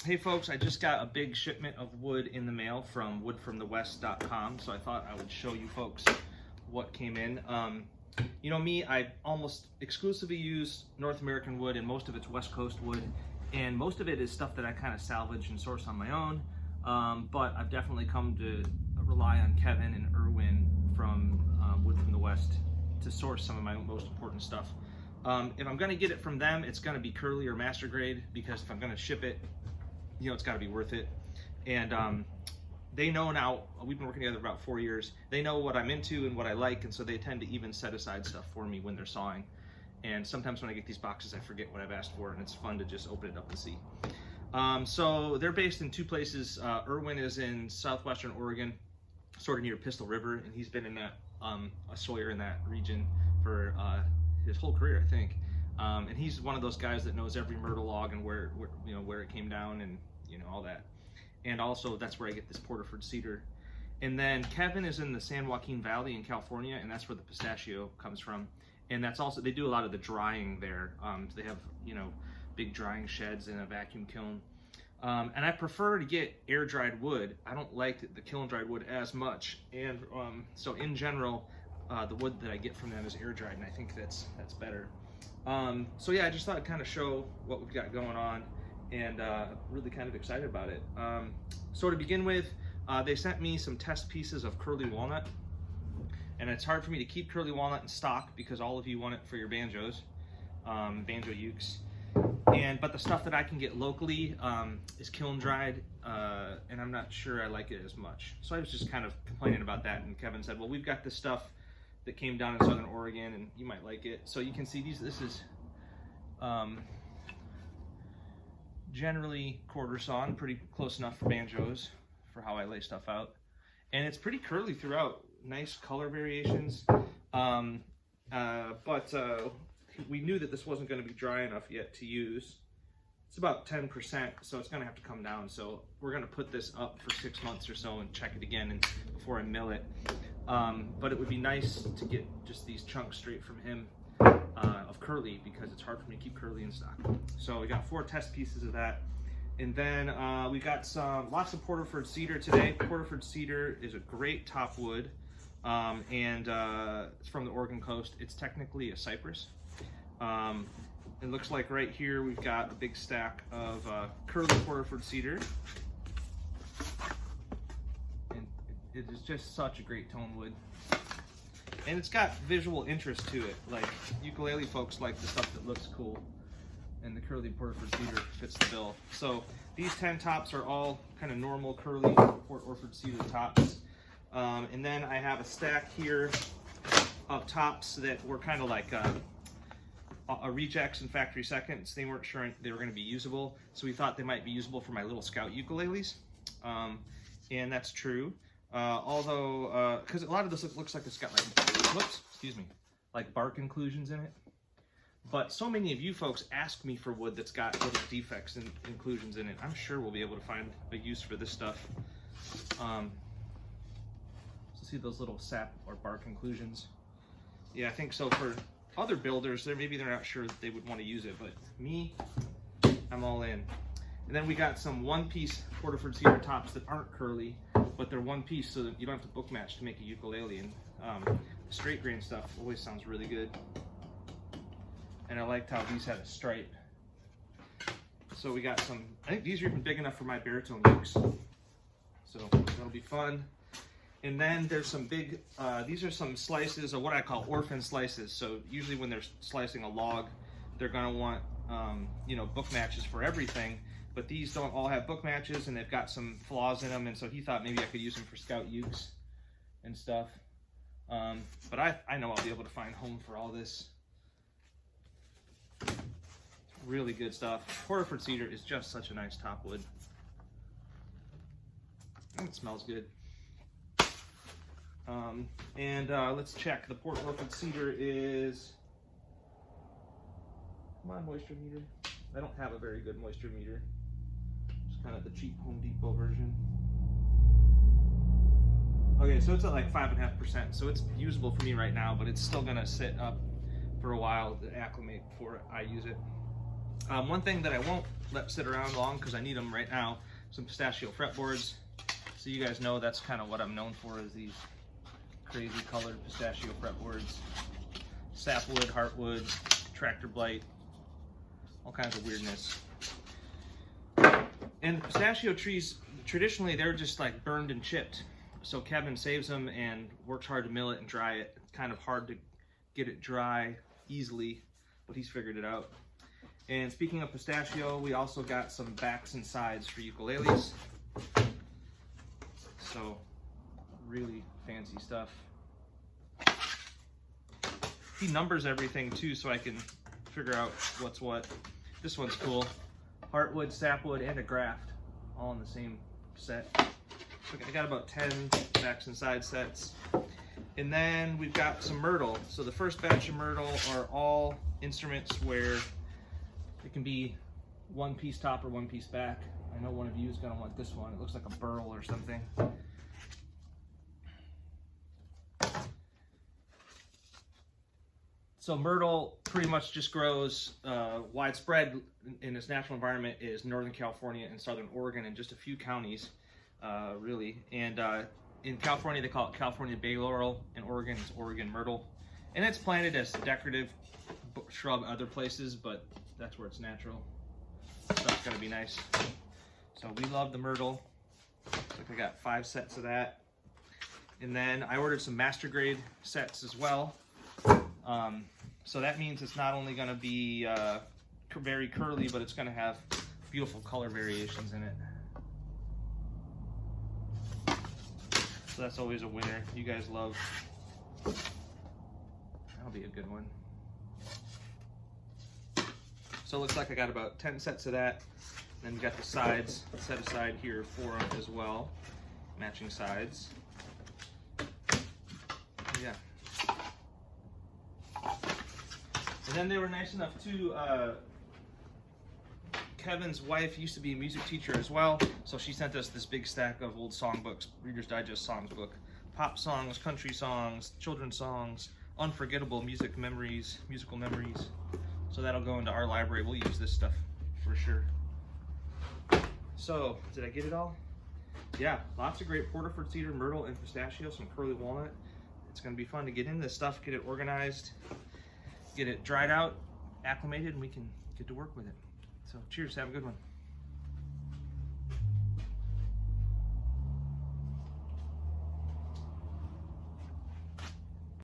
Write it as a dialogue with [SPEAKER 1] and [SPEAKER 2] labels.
[SPEAKER 1] Hey folks, I just got a big shipment of wood in the mail from woodfromthewest.com, so I thought I would show you folks what came in. You know me, I almost exclusively use North American wood, and most of it's West Coast wood, and most of it is stuff that I kind of salvage and source on my own, but I've definitely come to rely on Kevin and Erwin from Wood from the West to source some of my most important stuff. If I'm going to get it from them, it's going to be curly or master grade, because if I'm going to ship it, you know, it's got to be worth it. And they know now, we've been working together about 4 years, they know what I'm into and what I like, and so they tend to even set aside stuff for me when they're sawing. And sometimes when I get these boxes, I forget what I've asked for, and it's fun to just open it up and see. So they're based in two places. Erwin is in southwestern Oregon, sort of near Pistol River, and he's been in that, a sawyer in that region for his whole career, I think. And he's one of those guys that knows every myrtle log and where it came down, and all that. And also that's where I get this Porterford cedar. And then Kevin is in the San Joaquin Valley in California, and that's where the pistachio comes from. And that's also, they do a lot of the drying there. They have big drying sheds and a vacuum kiln. And I prefer to get air dried wood. I don't like the kiln dried wood as much. And so in general, the wood that I get from them is air dried, and I think that's better. So yeah, I just thought I'd kind of show what we've got going on, and really kind of excited about it. So to begin with, they sent me some test pieces of curly walnut, and it's hard for me to keep curly walnut in stock because all of you want it for your banjos, banjo ukes. But the stuff that I can get locally is kiln dried, and I'm not sure I like it as much. So I was just kind of complaining about that, and Kevin said, well, we've got this stuff that came down in Southern Oregon, and you might like it. So you can see this is generally quarter sawn, pretty close enough for banjos for how I lay stuff out. And it's pretty curly throughout, nice color variations. But we knew that this wasn't gonna be dry enough yet to use. It's about 10%, so it's gonna have to come down. So we're gonna put this up for 6 months or so and check it again before I mill it. But it would be nice to get just these chunks straight from him of curly, because it's hard for me to keep curly in stock. So we got 4 test pieces of that. And then we got lots of Porterford cedar today. Porterford cedar is a great top wood, and it's from the Oregon coast. It's technically a cypress. It looks like right here we've got a big stack of curly Porterford cedar. And it is just such a great tone wood. And it's got visual interest to it. Like, ukulele folks like the stuff that looks cool, and the curly Porterford cedar fits the bill. So these 10 tops are all kind of normal curly Porterford cedar tops. And then I have a stack here of tops that were kind of like rejects and factory seconds. They weren't sure they were going to be usable, so we thought they might be usable for my little Scout ukuleles. And that's true. Although, because a lot of this looks like it's got like bark inclusions in it. But so many of you folks ask me for wood that's got little defects and inclusions in it. I'm sure we'll be able to find a use for this stuff. So see those little sap or bark inclusions? Yeah, I think so. For other builders, maybe they're not sure that they would want to use it, but me, I'm all in. And then we got some one-piece Porterford cedar tops that aren't curly, but they're one piece, so that you don't have to book match to make a ukulele. And straight grain stuff always sounds really good. And I liked how these had a stripe. So we got some, I think these are even big enough for my baritone ukes. So that'll be fun. And then there's some big, these are some slices of what I call orphan slices. So usually when they're slicing a log, they're gonna want, book matches for everything. But these don't all have book matches, and they've got some flaws in them. And so he thought maybe I could use them for Scout ukes and stuff. But I know I'll be able to find home for all this. Really good stuff. Porterford cedar is just such a nice top wood. And it smells good. Let's check. The Porterford cedar is, come on, moisture meter. I don't have a very good moisture meter. Just kind of the cheap Home Depot version. Okay, so it's at like 5.5%, so it's usable for me right now, but it's still gonna sit up for a while to acclimate before I use it. One thing that I won't let sit around long because I need them right now, some pistachio fretboards. So you guys know that's kind of what I'm known for, is these crazy colored pistachio fretboards. Sapwood, heartwood, tractor blight, all kinds of weirdness. And the pistachio trees, traditionally they're just like burned and chipped. So Kevin saves them and works hard to mill it and dry it. It's kind of hard to get it dry easily, but he's figured it out. And speaking of pistachio, we also got some backs and sides for ukuleles. So really fancy stuff. He numbers everything too, so I can figure out what's what. This one's cool. Heartwood, sapwood, and a graft, all in the same set. So I got about 10 backs and side sets. And then we've got some myrtle. So the first batch of myrtle are all instruments where it can be one piece top or one piece back. I know one of you is gonna want this one. It looks like a burl or something. So myrtle pretty much just grows widespread in its natural environment is Northern California and Southern Oregon and just a few counties, really. And in California, they call it California bay laurel. In Oregon, it's Oregon myrtle. And it's planted as a decorative shrub other places, but that's where it's natural. So that's gonna be nice. So we love the myrtle. Looks like I got 5 sets of that. And then I ordered some master grade sets as well. So that means it's not only going to be very curly, but it's going to have beautiful color variations in it. So that's always a winner. You guys love. That'll be a good one. So it looks like I got about 10 sets of that. And then we got the sides set aside here for them as well. Matching sides. Yeah. And then they were nice enough to, Kevin's wife used to be a music teacher as well, so she sent us this big stack of old songbooks, Reader's Digest songs book. Pop songs, country songs, children's songs, unforgettable musical memories. So that'll go into our library. We'll use this stuff for sure. So, did I get it all? Yeah, lots of great Porterford cedar, myrtle, and pistachio, some curly walnut. It's gonna be fun to get into this stuff, get it organized, get it dried out, acclimated, and we can get to work with it. So cheers, have a good one.